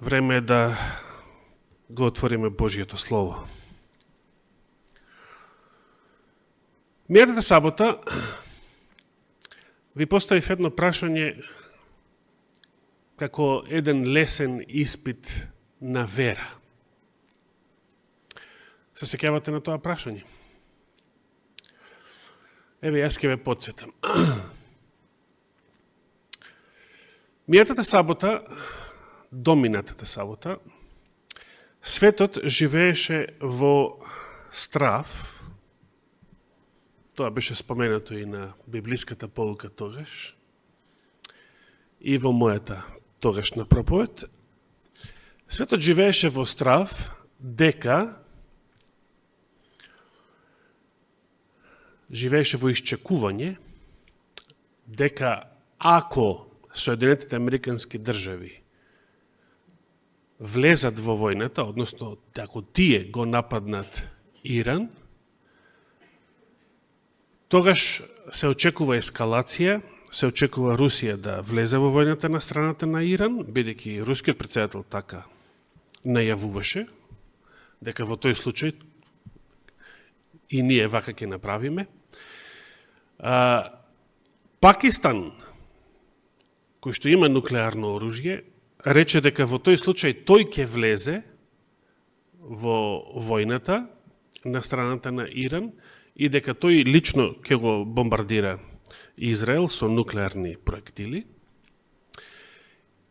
Време е да го отвориме Божието Слово. Мијатата сабота ви поставив едно прашање како еден лесен испит на вера. Се сеќавате на тоа прашање? Еве, јас ќе ве подсетам. Мијатата сабота, доминатата сабота, светот живееше во страв. Тоа беше споменато и на библиската полука тогаш, и во мојата тогашна проповед. Светот живееше во страв дека живееше во исчекување, дека ако Соединетите Американски држави влезат во војната, односно ако тие го нападнат Иран, тогаш се очекува ескалација, се очекува Русија да влезе во војната на страната на Иран, бидејќи рускиот претседател така најавуваше, дека во тој случај и ние вака ќе направиме. Пакистан, кој што има нуклеарно оружје, рече дека во тој случај тој ќе влезе во војната на страната на Иран и дека тој лично ќе го бомбардира Израел со нуклеарни проектили.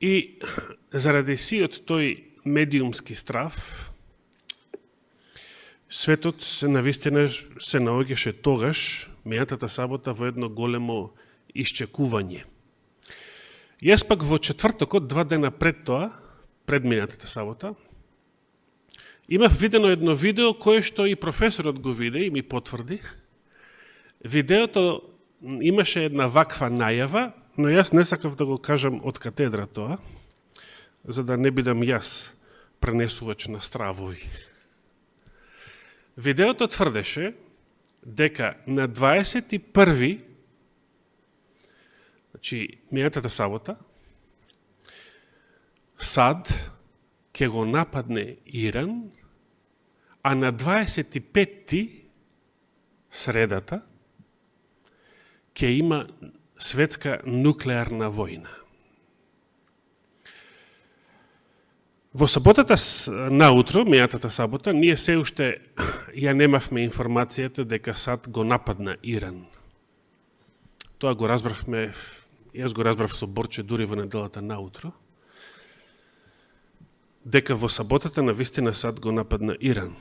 И заради сиот тој медиумски страв, светот се навистина се наоѓаше тогаш, мијатата сабота, во едно големо исчекување. Јас пак во четвртокот, 2 дена пред тоа, пред минатата сабота, имав видено едно видео кое што и професорот го виде и ми потврди. Видеото имаше една ваква најава, но јас не сакав да го кажам од катедра тоа, за да не бидам јас пренесувач на стравови. Видеото тврдеше дека на 21. Значи, мијатата сабота, САД ќе го нападне Иран, а на 25. средата ќе има светска нуклеарна војна. Во саботата наутро, мијатата сабота, ние се уште ја немавме информацијата дека САД го нападна Иран. Тоа го разбравме, јас го разбрав со Борче дури во неделата наутро, дека во саботата навистина САД го нападна Иран.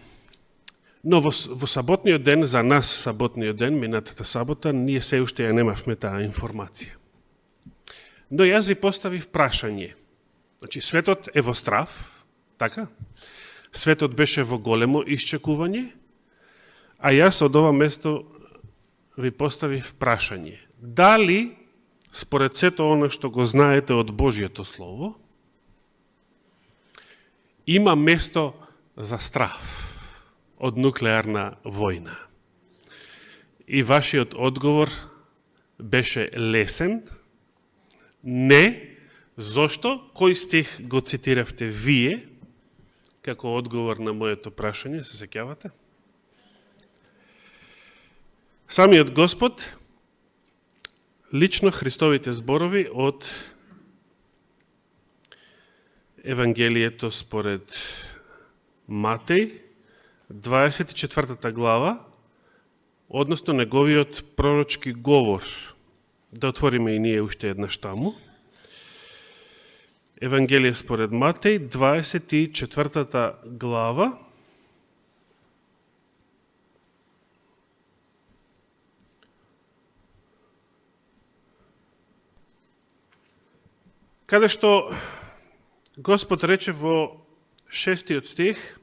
Но во саботниот ден, за нас саботниот ден, минатата сабота, ние се уште ја немавме таа информација. Но јас ви поставив прашање. Значи, светот е во страв, така? Светот беше во големо исчекување, а јас од ова место ви поставив прашање. Дали, според сето оно што го знаете од Божието Слово, има место за страв од нуклеарна војна? И вашиот одговор беше лесен. Не. Зошто? Кој стих го цитиравте вие како одговор на моето прашање, се сеќавате? Самиот Господ, лично Христовите зборови од Евангелието според Матеј, 24 глава, односно неговиот пророчки говор. Да отвориме и ние уште еднаш таму. Евангелие според Матеј, 24 глава, каде што Господ рече во 6 стих: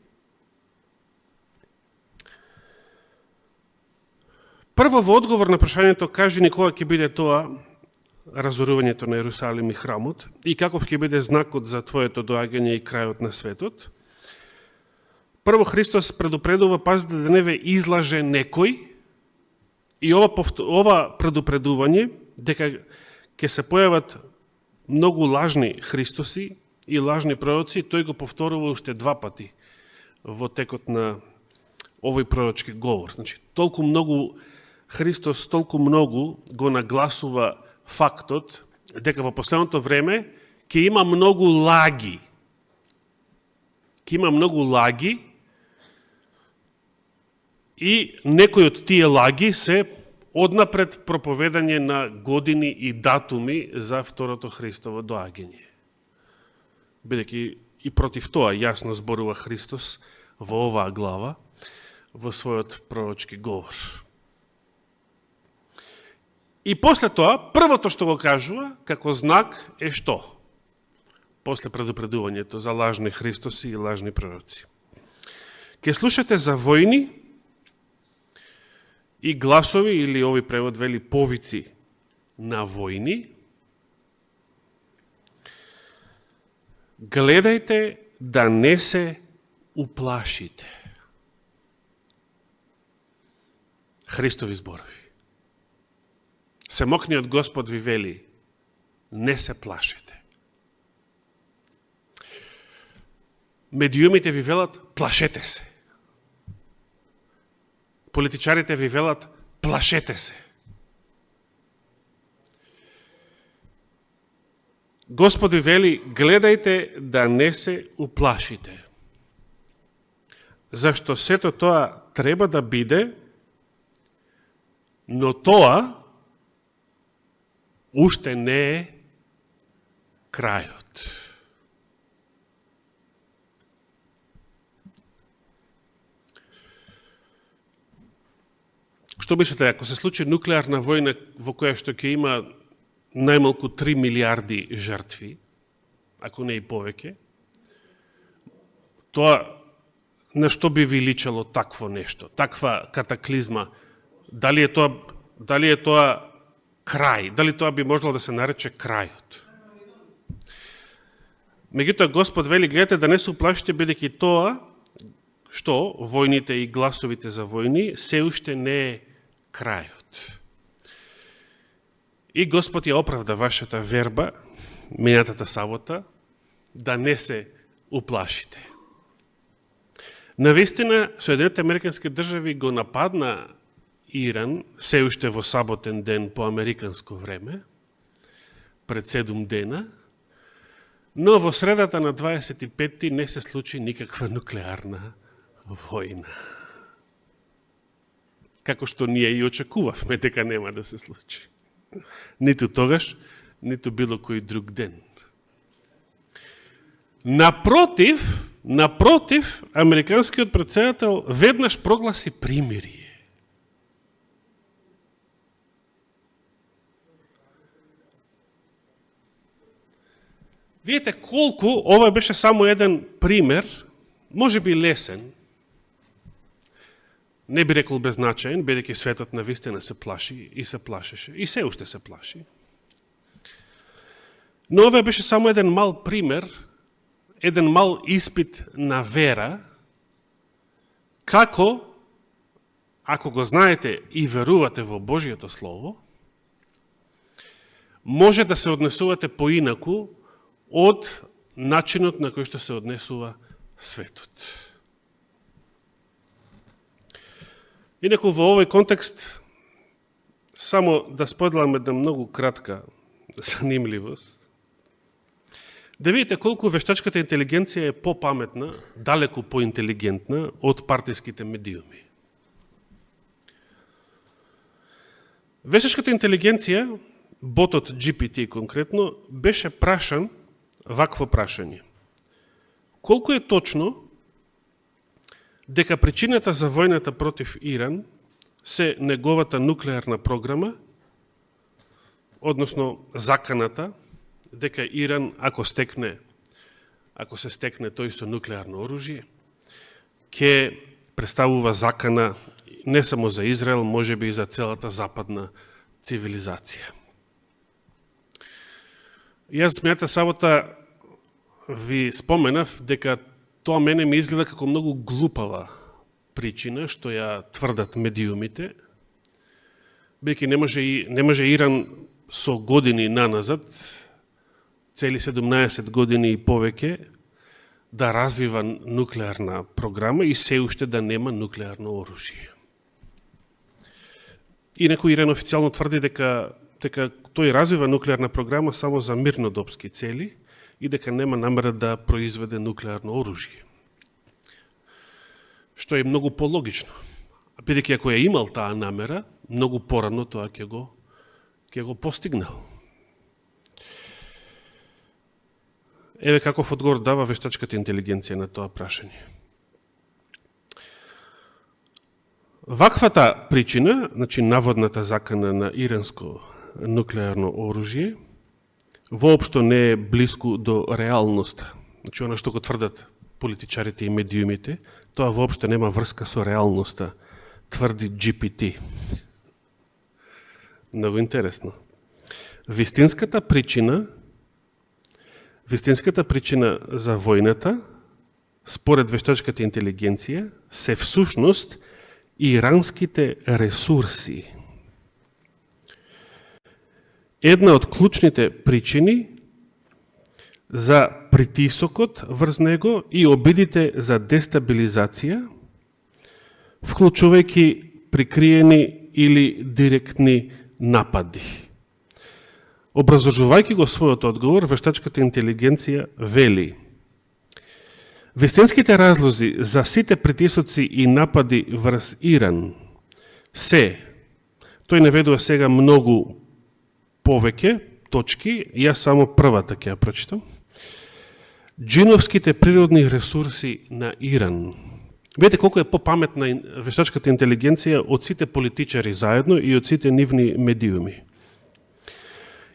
прво во одговор на прашањето кажи ни кога ќе биде тоа разорувањето на Јерусалим и храмот и каков ќе биде знакот за твоето доаѓање и крајот на светот. Прво Христос предупредува, пазите да не ве излаже некој, и ова предупредување дека ќе се појават многу лажни Христоси и лажни пророци, тој го повторува уште 2 пати во текот на овој пророчки говор. Значи, толку многу Христос толку многу го нагласува фактот дека во последното време ќе има многу лаги. Ќе има многу лаги и некои од тие лаги се однапред проповедање на години и датуми за второто Христово доаѓање. Бидејќи и против тоа јасно зборува Христос во оваа глава, во својот пророчки говор. И после тоа, првото што го кажува, како знак, е што? После предупредувањето за лажни Христоси и лажни пророци. Ке слушате за војни и гласови, или овој превод вели повици на војни. Гледајте да не се уплашите. Христови зборови. Семокниот Господ ви вели, не се плашете. Медиумите ви велат, плашете се. Политичарите ви велат, плашете се. Господ ви вели, гледајте да не се уплашите. Зашто сето тоа треба да биде, но тоа уште не е крајот. Што мислите, ако се случи нуклеарна војна во која што ќе има најмалку 3 милиарди жртви, ако не и повеќе, тоа на што би ви личало такво нешто, таква катаклизма? Дали е тоа крај? Дали тоа би можело да се нарече крајот? Меѓутоа Господ вели, гледате да не се уплашите, бидејќи тоа што војните и гласовите за војни се уште не е крајот. И Господ ја оправда вашата верба минатата сабота да не се уплашите. Навистина, Соединетите Американски држави го нападна Иран се уште во саботен ден по американско време, пред 7 дена, но во средата на 25-ти не се случи никаква нуклеарна војна. Како што ние и очекувавме дека нема да се случи. Ниту тогаш, ниту било кој друг ден. Напротив, американскиот претседател веднаш прогласи примирие. Видите колку, ова беше само еден пример, може би лесен, не би рекол беззначаен, бидејќи светот навистина се плаши и се плашеше, и се уште се плаши. Но ова беше само еден мал пример, еден мал испит на вера, како, ако го знаете и верувате во Божието Слово, може да се однесувате поинаку од начинот на кој што се однесува светот. Инаку во овој контекст, само да споделам една многу кратка занимливост, да видите колку вештачката интелигенција е попаметна, далеку поинтелигентна од партиските медиуми. Вештачката интелигенција, ботот GPT конкретно, беше прашан вакво прашање. Колку е точно дека причината за војната против Иран се неговата нуклеарна програма, односно заканата, дека Иран, ако се стекне тој со нуклеарно оружје, ќе представува закана не само за Израел, можеби и за целата западна цивилизација. Јас мината сабота ви споменав дека тоа мене ми изгледа како многу глупава причина што ја тврдат медиумите, бидејќи не може Иран со години наназад, цели 17 години и повеќе да развива нуклеарна програма и се уште да нема нуклеарно оружје. Инаку Иран официјално тврди дека тој развива нуклеарна програма само за мирнодопски цели и дека нема намера да произведе нуклеарно оружје. Што е многу пологично. Бидејќи ако е имал таа намера, многу порано тоа ќе го постигнал. Еве каков одговор дава вештачката интелигенција на тоа прашање. Ваквата причина, значи наводната закана на иранско нуклеарно оружје, воопшто не е близко до реалноста. Значи, она што го тврдат политичарите и медиумите, тоа воопшто нема врска со реалноста, тврди GPT. Много интересно. Вистинската причина за војната, според вештачката интелигенција, се всушност иранските ресурси. Една од клучните причини за притисокот врз него и обидите за дестабилизација, вклучувајќи прикриени или директни напади. Образложувајќи го својот одговор, вештачката интелигенција вели: вистинските разлози за сите притисоци и напади врз Иран се, тој наведува сега многу повеќе точки, јас само првата ќе ја прочитам. Джиновските природни ресурси на Иран. Видите колку е попаметна вештачката интелигенција од сите политичари заедно и од сите нивни медиуми.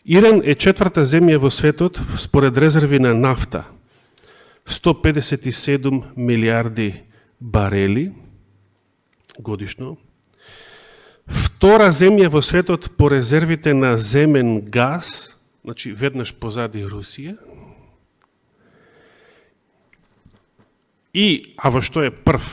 Иран е четврта земја во светот според резерви на нафта. 157 милиарди барели годишно. Втора земја во светот по резервите на земен газ, значи веднаш позади Русија. И, а во што е прв,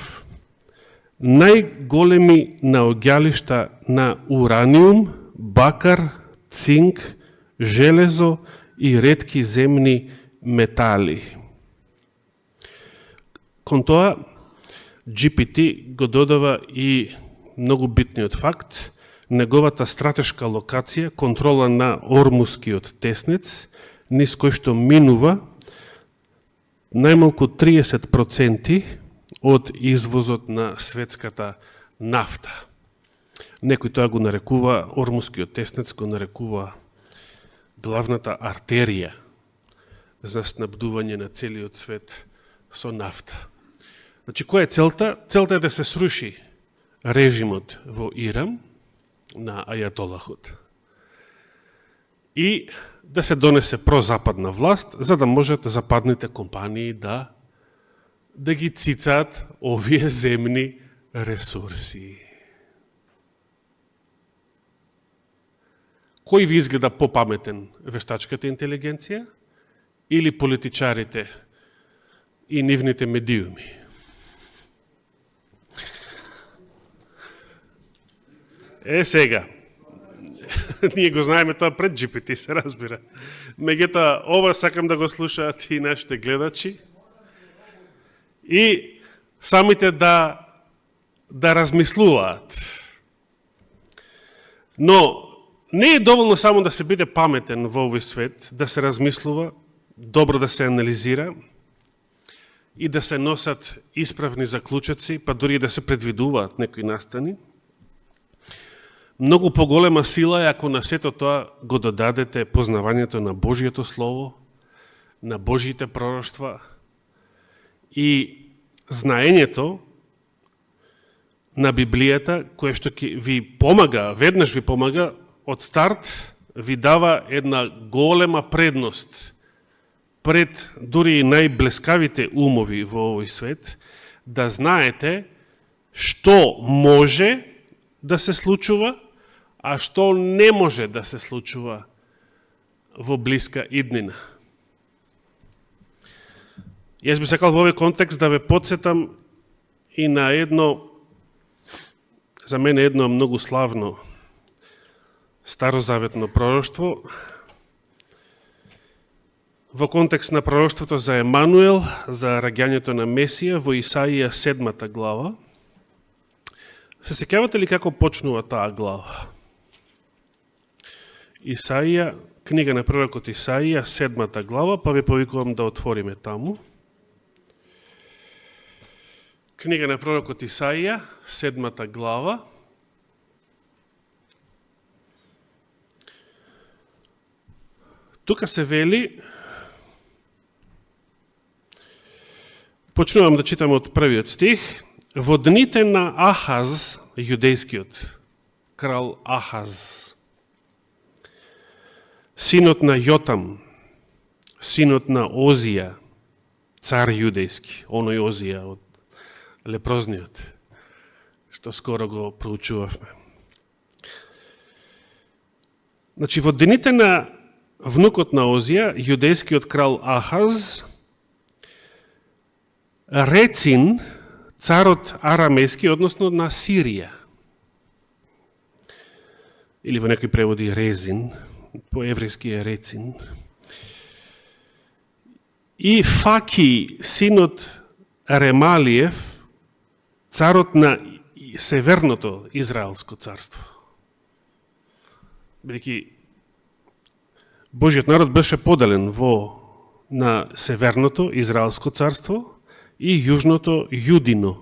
најголеми наоѓалишта на ураниум, бакар, цинк, железо и ретки земни метали. Кон тоа, GPT го додава и многу битниот факт, неговата стратешка локација, контрола на Ормускиот теснец, низ кој што минува најмалку 30% од извозот на светската нафта. Некој тоа го нарекува, Ормускиот теснец го нарекува главната артерија за снабдување на целиот свет со нафта. Значи, која е целта? Целта е да се сруши режимот во Иран на ајатолахот и да се донесе прозападна власт, за да можат западните компании да ги цицаат овие земни ресурси. Кој ви изгледа попаметен, вештачката интелигенција или политичарите и нивните медиуми? Сега, ние го знаеме тоа пред GPT, се разбира. Меѓутоа, ова сакам да го слушаат и нашите гледачи и самите да размислуваат. Но не е доволно само да се биде паметен во овој свет, да се размислува, добро да се анализира и да се носат исправни заклучоци, па дури да се предвидуваат некои настани. Многу поголема сила е ако на сето тоа го додадете познавањето на Божието Слово, на Божиите пророштва и знаењето на Библијата, кое што ви помага, веднаш ви помага, од старт ви дава една голема предност пред дури и најблескавите умови во овој свет, да знаете што може да се случува, а што не може да се случува во блиска иднина. Јас би сакал во овој контекст да ве подсетам и на едно, за мене едно многу славно старозаветно пророштво, во контекст на пророштвото за Емануел, за раѓањето на Месија во Исаија 7 глава. Се сеќавате ли како почнува таа глава? Исаија, книга на пророкот Исаија, 7 глава, па ви повикувам да отвориме таму. Книга на пророкот Исаија, 7 глава. Тука се вели, почнувам да читам од првиот стих, во дните на Ахаз, јудејскиот крал Ахаз, синот на Јотам, синот на Озија, цар јудејски, оној Озија од лепрозниот, што скоро го проучувавме. Значи, во дените на внукот на Озија, јудејскиот крал Ахаз, Рецин, царот арамејски, односно на Сирија, или во некои преводи Резин, по еврејски е Рецин, и Факи, синот Ремалиев, царот на Северното Израелско царство. Бидејќи Божиот народ беше поделен на Северното Израелско царство и Јужното Јудино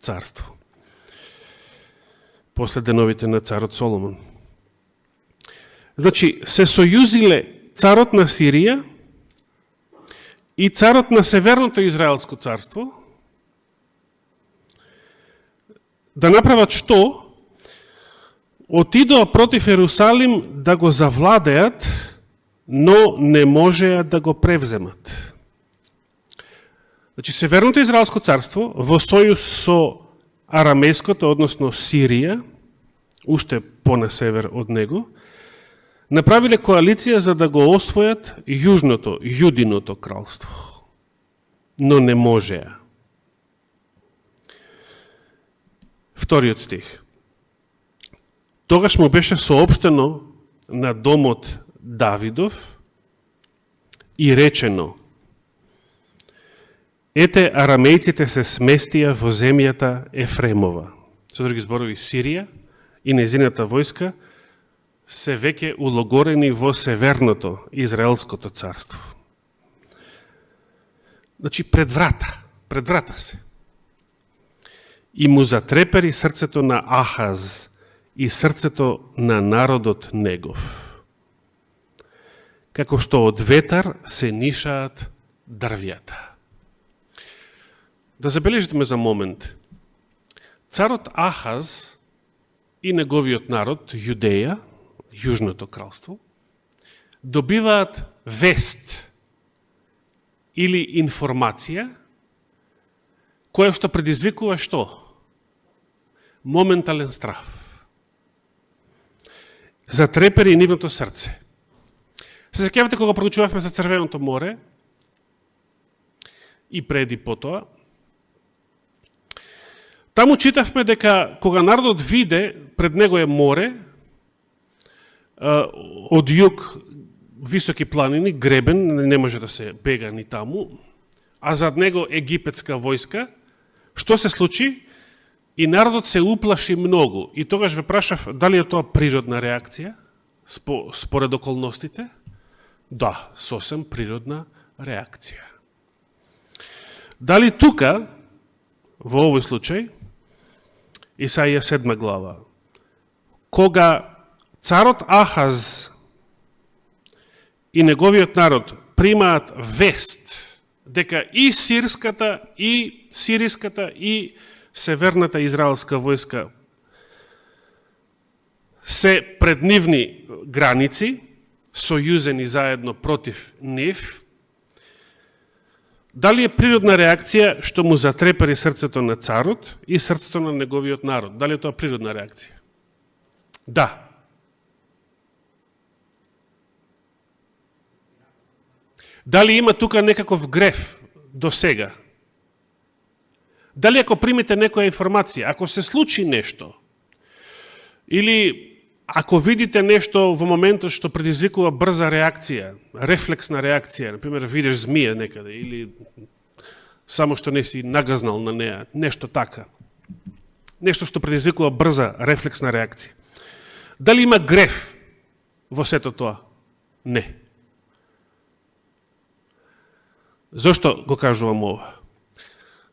царство. После деновите на царот Соломон. Значи, се сојузиле царот на Сирија и царот на Северното Израелско царство да направат што? Отидоа против Ерусалим да го завладеат, но не можеа да го превземат. Значи, Северното Израелско царство во сојуз со арамејското, односно Сирија, уште по-на север од него, направиле коалиција за да го освојат Јужното, Јудиното кралство. Но не можеа. Вториот стих. Тогаш му беше соопштено на домот Давидов и речено: ете, арамејците се сместија во земјата Ефремова. Со други зборови, Сирија и незината војска се веќе улогорени во Северното Израелското царство. Значи, пред врата се. И му затрепери срцето на Ахаз и срцето на народот негов. Како што од ветар се нишаат дрвјата. Да забележите ме за момент. Царот Ахаз и неговиот народ, Јудеја, Јужното кралство, добиваат вест или информација која што предизвикува што? Моментален страв. Затрепери нивното срце. Се сеќавате кога проучувавме за Црвеното море и преди потоа, таму читавме дека кога народот виде пред него е море, од југ високи планини, гребен, не може да се бега ни таму, а зад него египетска војска, што се случи? И народот се уплаши многу. И тогаш ве прашав, дали е тоа природна реакција, според околностите? Да, сосем природна реакција. Дали тука, во овој случај, Исаија 7 глава, кога царот Ахаз и неговиот народ примаат вест дека и сирската, и сириската, и северната израелска војска се пред нивни граници, сојузени заедно против нив, дали е природна реакција што му затрепери срцето на царот и срцето на неговиот народ? Дали е тоа природна реакција? Да. Дали има тука некаков греф до сега? Дали ако примите некоја информација, ако се случи нешто, или Ако видите нешто во моментот што предизвикува брза реакција, рефлексна реакција, например, видиш змија некаде или само што не си нагазнал на неа, нешто така. Нешто што предизвикува брза рефлексна реакција. Дали има греф во сето тоа? Не. Зошто го кажувам ова?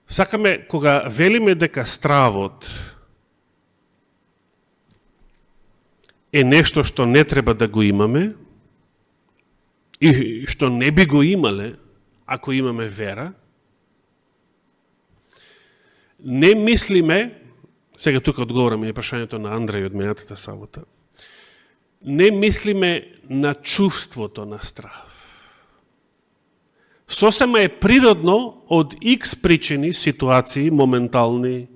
Сакаме, кога велиме дека стравот е нешто што не треба да го имаме и што не би го имале ако имаме вера, не мислиме, сега тука одговорам и на прашањето на Андреј од минатата сабота, не мислиме на чувството на страв. Сосема е природно од X причини, ситуации, моментални,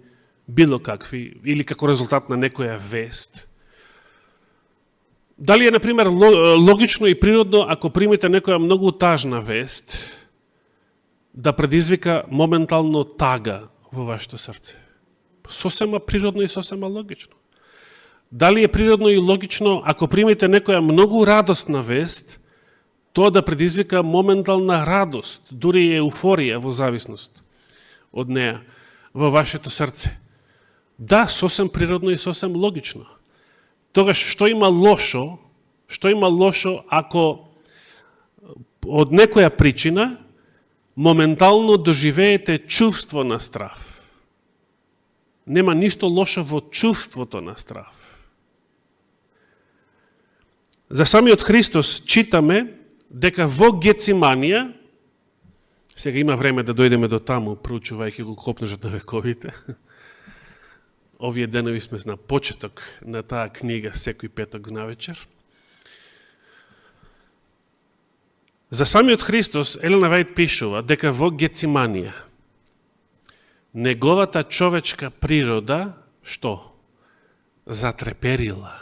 било какви, или како резултат на некоја вест. Дали е, например, логично и природно, ако примите некоја многу тажна вест, да предизвика моментално тага во вашето срце? Сосема природно и сосема логично. Дали е природно и логично, ако примите некоја многу радостна вест, тоа да предизвика моментална радост, дури и еуфорија во зависност од неа во вашето срце? Да, сосем природно и сосем логично. Тогаш што има лошо ако од некоја причина моментално доживеете чувство на страв? Нема ништо лошо во чувството на страв. За самиот Христос читаме дека во Гециманија, сега има време да дојдеме до таму, проучувајќи го Копнежот на вековите. Овие денови сме на почеток на таа книга секој петок навечер. За самиот Христос Елена Вајд пишува дека во Гециманија неговата човечка природа, што? Затреперила.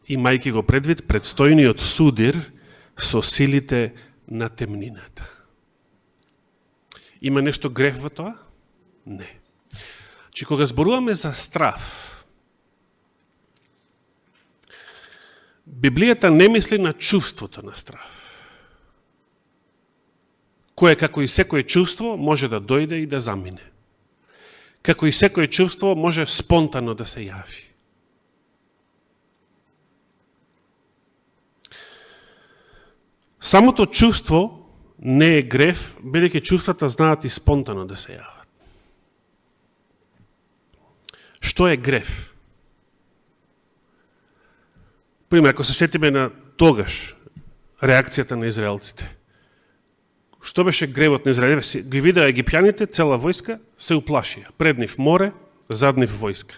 Имајќи го предвид предстојниот судир со силите на темнината. Има нешто греф во тоа? Не. Че кога зборуваме за страв, Библијата не мисли на чувството на страв, кое како и секое чувство може да дојде и да замине. Како и секое чувство може спонтано да се јави. Самото чувство не е греф, бидејќи чувствата знаат и спонтано да се јават. Што е греф? Пример, ако се сетиме на тогаш реакцијата на израелците. Што беше гревот на израелците? Ги видеа египјаните, цела војска, се уплашија. Пред нив море, зад нив војска.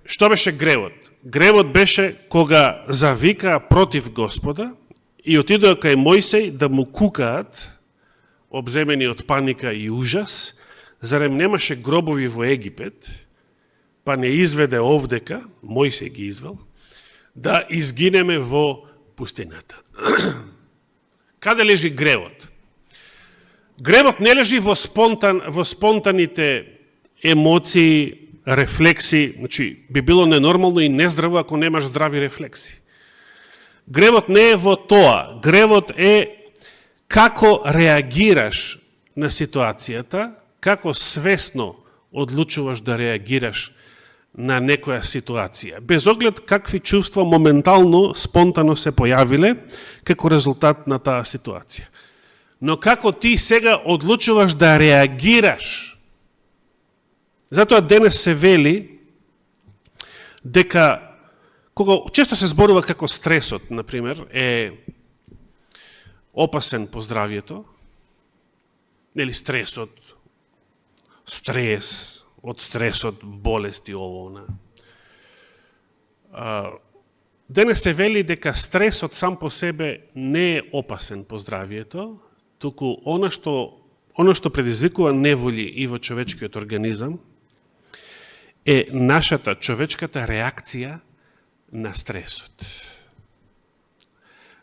Што беше гревот? Гревот беше кога завикаа против Господа и отидоа кај Мојсей да му кукаат, обземени од паника и ужас, зарем немаше гробови во Египет, па не изведе овдека, Мојсей ги извел, да изгинеме во пустината. Каде лежи гревот? Гревот не лежи во спонтаните емоции, рефлекси, значи би било ненормално и нездраво ако немаш здрави рефлекси. Гревот не е во тоа. Гревот е како реагираш на ситуацијата, како свесно одлучуваш да реагираш на некоја ситуација, без оглед какви чувства моментално, спонтано се појавиле како резултат на таа ситуација. Но како ти сега одлучуваш да реагираш. Затоа денес се вели дека, кога често се зборува како стресот, например, е опасен по здравието, или стресот, од стресот, болести, ово, она. Денес се вели дека стресот сам по себе не е опасен по здравието, туку она што предизвикува неволји и во човечкиот организам, е нашата човечката реакција на стресот.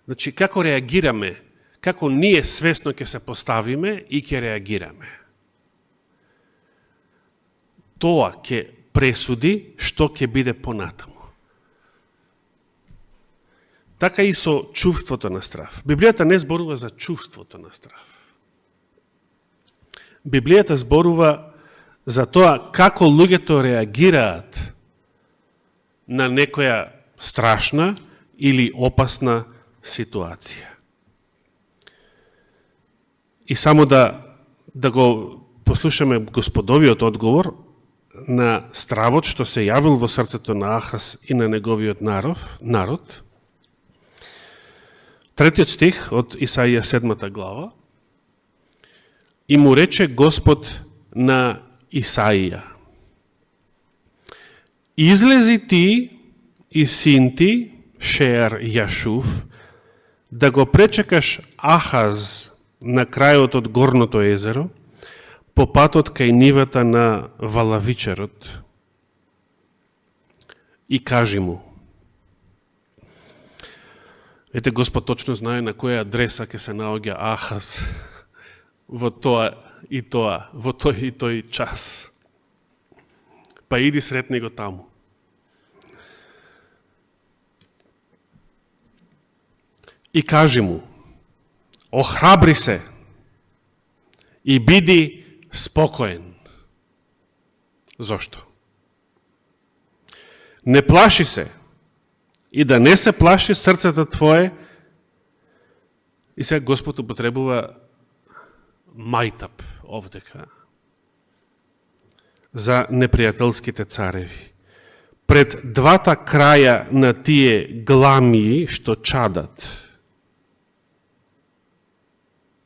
Значи, како реагираме, како ние свесно ќе се поставиме и ќе реагираме. Тоа ќе пресуди што ќе биде понатаму. Така и со чувството на страв. Библијата не зборува за чувството на страв. Библијата зборува за тоа како луѓето реагираат на некоја страшна или опасна ситуација. И само да го послушаме Господовиот одговор на стравот што се јавил во срцето на Ахаз и на неговиот народ. Третиот стих од Исаија 7 глава. И му рече Господ на Исаија: излези ти и син ти, Шеар Јашув, да го пречекаш Ахаз на крајот од Горното езеро, по патот кај нивата на Валавичарот, и кажи му. Ете, Господ точно знае на која адреса ќе се наоѓа Ахаз во тоа и тоа, во тој и тој час. Па иди сретни го таму. И кажи му: охрабри се и биди спокоен. Зошто? Не плаши се и да не се плаши срцето твое. И сега Господ употребува мајтап овдека за непријателските цареви. Пред двата краја на тие гламии што чадат.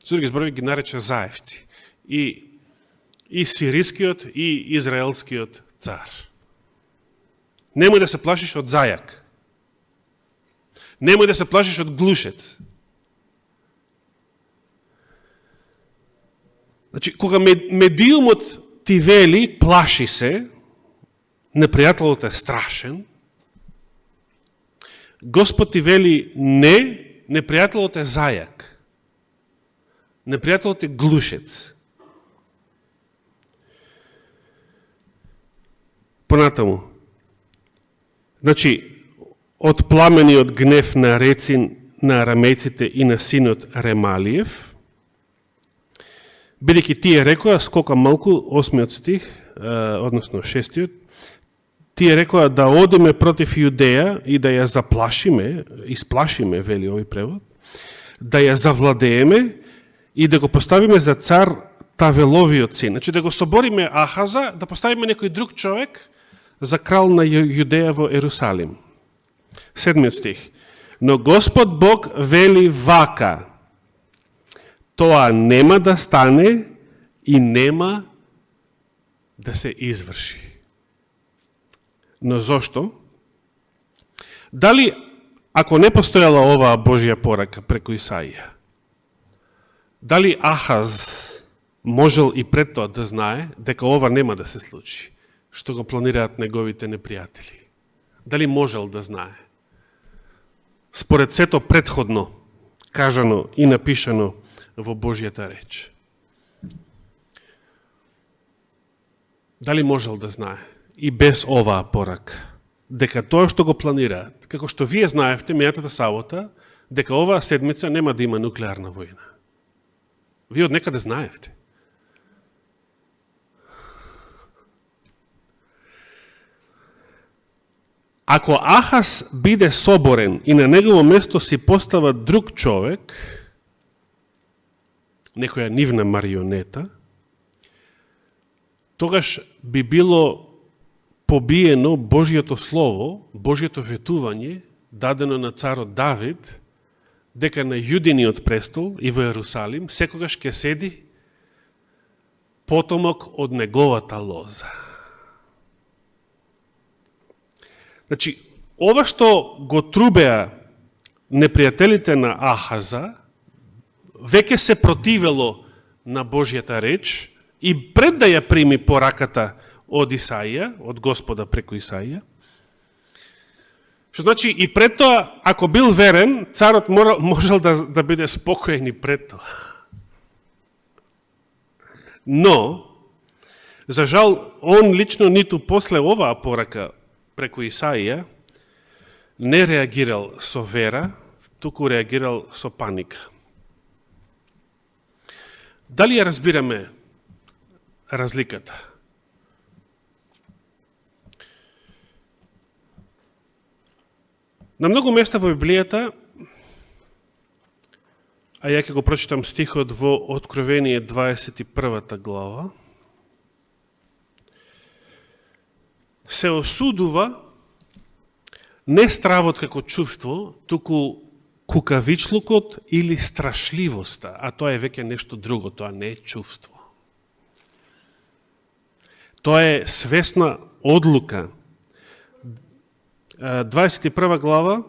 Со други зборови ги нарече заевци. И сирискиот, и израелскиот цар. Немој да се плашиш од зајак. Немој да се плашиш од глушец. Значи, кога медиумот ти вели, плаши се, непријателот е страшен, Господ ти вели, не, непријателот е зајак. Непријателот е глушец. Понатаму. Значи, од пламениот гнев на Рецин на арамејците и на синот Ремалиев, бидејќи тие рекоа, скока малку, 8 стих, односно 6, тие рекоа да одиме против Јудеја и да ја заплашиме, исплашиме, вели овој превод, да ја завладееме и да го поставиме за цар Тавеловиот син. Значи да го собориме Ахаза, да поставиме некој друг човек за крал на Јудеја во Ерусалим. 7 стих. Но Господ Бог вели вака: тоа нема да стане и нема да се изврши. Но зошто? Дали, ако не постојала оваа Божја порака преку Исаија, дали Ахаз можел и пред тоа да знае дека ова нема да се случи, што го планираат неговите непријатели? Дали можел да знае? Според сето претходно кажано и напишано во Божјата реч. Дали можел да знае и без оваа порака дека тоа што го планираат, како што вие знаевте мејатата сабота, дека оваа седмица нема да има нуклеарна војна? Вие од некаде знаевте. Ако Ахаз биде соборен и на негово место си постава друг човек, некоја нивна марионета, тогаш би било побиено Божјото слово, Божјото ветување, дадено на царот Давид, дека на јудиниот престол и во Ерусалим секогаш ќе седи потомок од неговата лоза. Значи, ова што го трубеа непријателите на Ахаза, веќе се противело на Божјата реч и пред да ја прими пораката од Исаија, од Господа преку Исаија. Што значи и пред тоа, ако бил верен, царот можел да биде спокоен и пред тоа. Но, За жал, он лично ниту после оваа порака преку Исаија не реагирал со вера, туку реагирал со паника. Дали ја разбираме разликата? На многу места во Библијата, а ја ќе го прочитам стихот во Откровение 21 глава, се осудува не стравот како чувство, туку кукавичлукот или страшливоста, а тоа е веќе нешто друго, тоа не е чувство. Тоа е свесна одлука. 21 глава,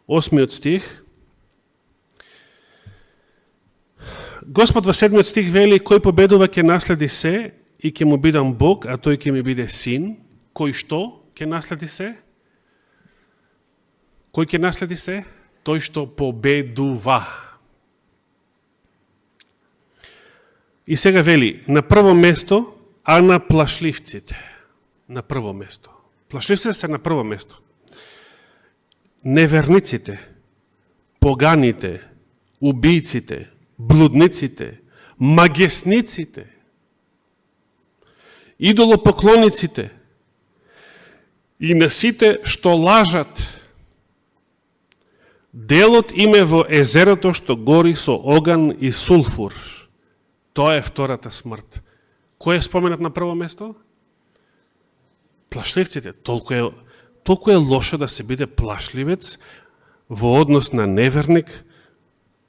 8 стих. Господ во 7 стих вели, кој победува ќе наследи се и ќе му бидам Бог, а тој ќе ми биде син. Кој што ќе наследи се? Кој ќе наследи се? Тој што победува. И сега вели, на прво место, а на плашливците. На прво место. Плашливците се на прво место. Неверниците, поганите, убийците, блудниците, магесниците, идолопоклониците и на сите што лажат. Делот им е во езерото што гори со оган и сулфур. Тоа е втората смрт. Кој е споменат на прво место? Плашливците. Толку е лошо да се биде плашливец во однос на неверник,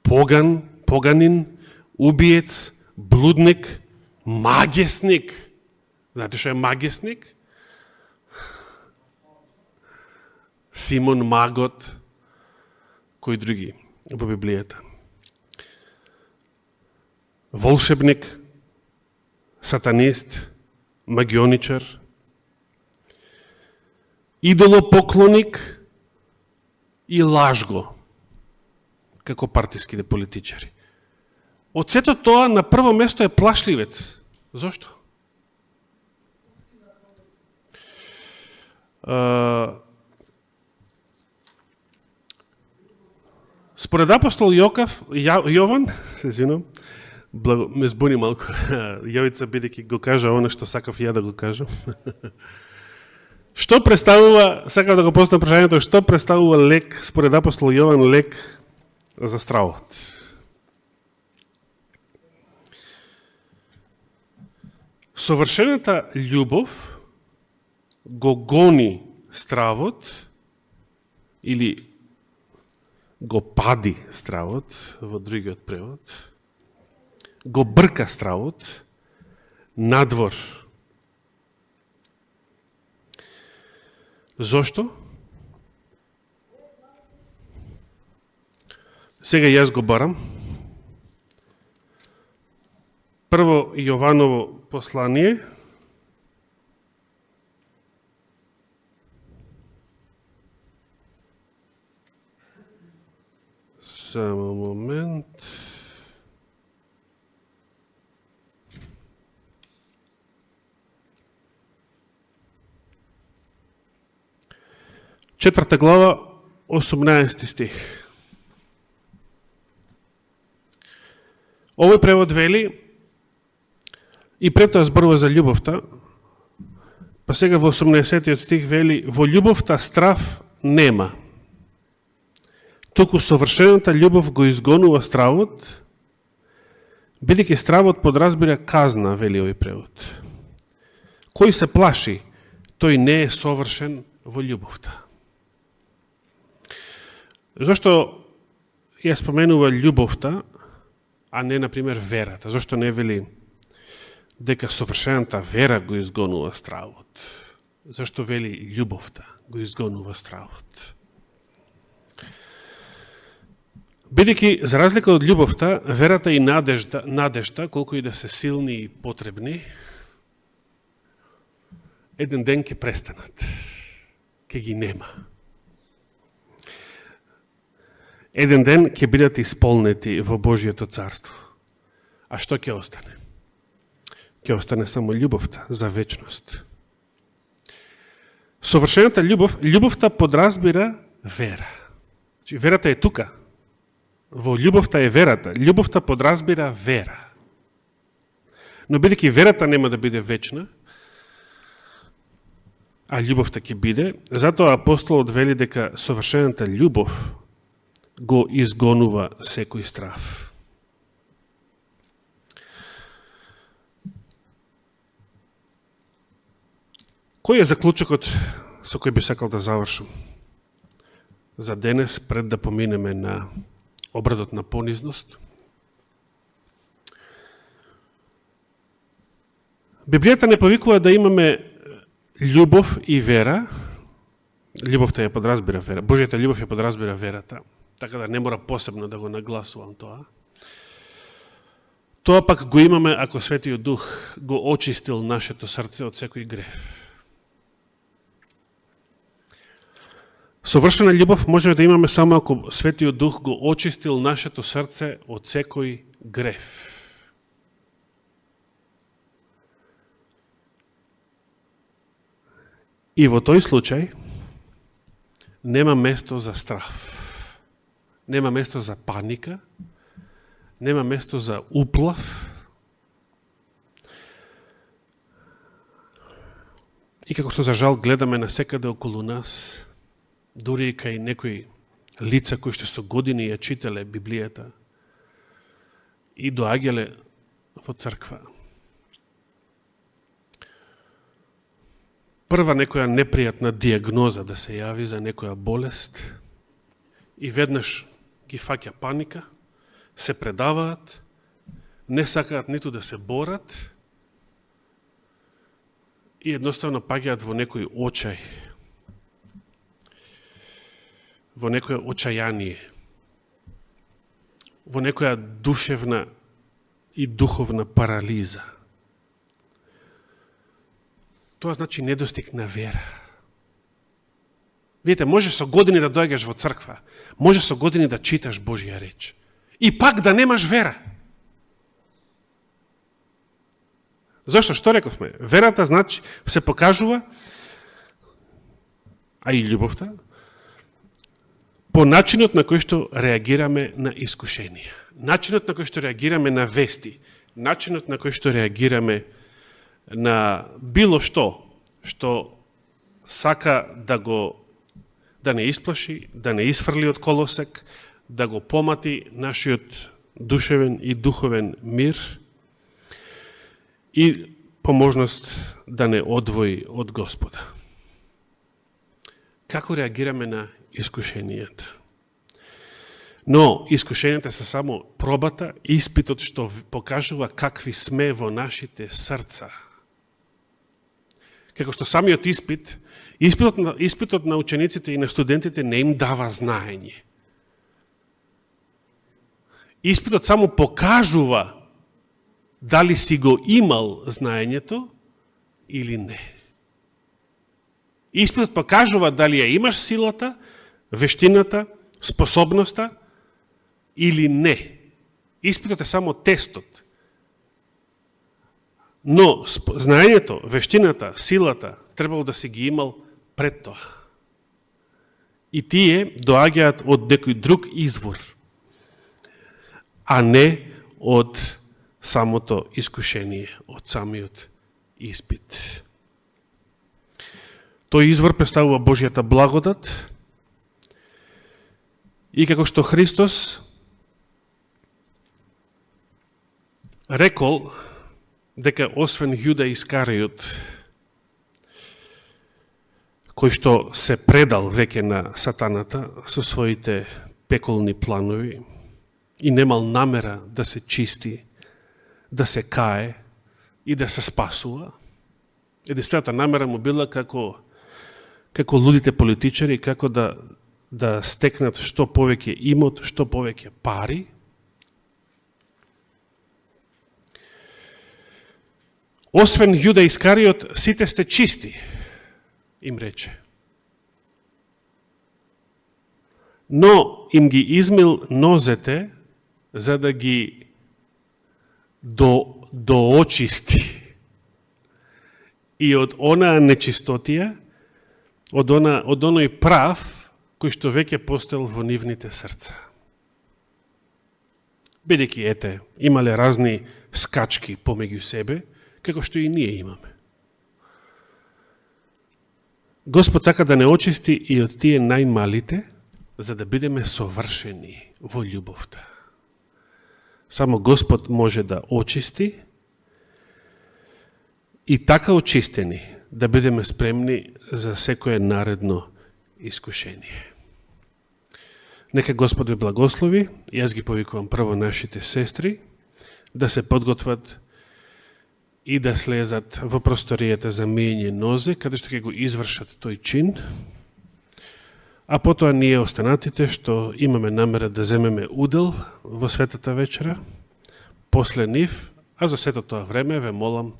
поганин, убиец, блудник, магесник. Знаете што е магесник? Симон Магот, кои други во Библијата. Волшебник, сатанист, магионичар, идолопоклоник и лажго, како партиските политичари. Од сето тоа на прво место е плашливец. Зошто? Според апостол Јован, се извинам, ме збуни малку, Јовица бидејќи го кажа оно што сакав ја да го кажам. Што представува, сакав да го поставам прашањето, што представува лек, според апостол Јован, лек за стравот? Совршената љубов го гони стравот или го пади стравот во другиот превод, го брка стравот надвор. Зошто? Сега јас го барам. Прво Јованово послание, само момент. Четврта глава, 18 стих. Овој превод вели, и пред тоа зборува за љубовта, па сега во 18 стих вели, во љубовта страв нема. Туку совршената љубов го изгонува стравот, бидејќи стравот подразбира казна, вели овој превод. Кој се плаши, тој не е совршен во љубовта. Зошто ја споменува љубовта, а не, например, верата? Зошто не вели дека совршената вера го изгонува стравот? Зошто вели љубовта го изгонува стравот? Бидејќи, за разлика од љубовта, верата и надежда, колку и да се силни и потребни, еден ден ќе престанат. Ќе ги нема. Еден ден ќе бидат исполнети во Божието царство. А што ќе остане? ќе остане само љубовта за вечност. Совршената љубовта подразбира вера. Значи, верата е тука. Во љубовта е верата. Љубовта подразбира вера. Но бидејќи верата нема да биде вечна, а љубовта ќе биде, затоа апостолот вели дека совршената љубов го изгонува секој страв. Кој е заклучокот со кој би сакал да завршам? За денес, пред да поминеме на обрадот на понизност. Библијата не повикува да имаме љубов и вера. Љубовта ја подразбира вера. Божјата љубов ја подразбира верата. Така да не мора посебно да го нагласувам тоа. Тоа пак го имаме ако Светиот Дух го очистил нашето срце од секој греф. Совршена љубов може да имаме само ако Светиот Дух го очистил нашето срце од секој греф. И во тој случај нема место за страх. Нема место за паника, нема место за уплав. И како што за жал гледаме насекаде околу нас, дури и кај некои лица кои што со години ја читале Библијата и доаѓале во црква. Прва некоја непријатна диагноза да се јави за некоја болест и веднаш ги фаќа паника, се предаваат, не сакаат ниту да се борат и едноставно паѓаат во некој очај, во некоја очајание, во некоја душевна и духовна парализа. Тоа значи недостиг на вера. Видите, може со години да доаѓаш во црква, може со години да читаш Божја реч, и пак да немаш вера. Зошто? Што рековме? Верата значи се покажува, а и љубовта, по начинот на кој што реагираме на искушенија, начинот на кој што реагираме на вести, начинот на кој што реагираме на било што сака да не исплаши, да не изфрли од колосек, да го помати нашиот душевен и духовен мир и по можност да не одвои од Господа. Како реагираме на искушенијата? Но искушенијата се само пробата, испитот што покажува какви сме во нашите срца. Како што самиот испитот на учениците и на студентите не им дава знаење. Испитот само покажува дали си го имал знаењето или не. Испитот покажува дали ја имаш силата, вештината, способноста или не. Испитот е само тестот. Но знаењето, вештината, силата требало да си ги имал пред тоа. И тие доаѓаат од некој друг извор, а не од самото искушение, од самиот испит. Тој извор представува Божјата благодат и како што Христос рекол дека освен Јуда Искариот, кој што се предал веќе на сатаната со своите пеколни планови и немал намера да се чисти, да се кае и да се спасува. Единствената намера му била како лудите политичари, како да стекнат што повеќе имот, што повеќе пари. Освен Јуда Искариот, сите сте чисти, им рече. Но им ги измил нозете за да ги доочисти. и од онаа нечистотија, од оној прав кој што веќе постел во нивните срца. Бидејќи, ете, имале разни скачки помеѓу себе, како што и ние имаме. Господ сака да не очисти и од тие најмалите, за да бидеме совршени во љубовта. Само Господ може да очисти и така очистени да бидеме спремни за секое наредно искушение. Нека Господ ве благослови. Јас ги повикувам прво нашите сестри да се подготват и да слезат во просторијата за мијење нозе, каде што ќе го извршат тој чин. А потоа ние останатите што имаме намера да земеме удел во светата вечера, после нив, а за сето тоа време ве молам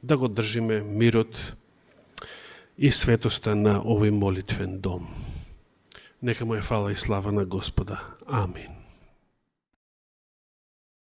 да го држиме мирот и светоста на овој молитвен дом. Нека му е фала и слава на Господа. Амин.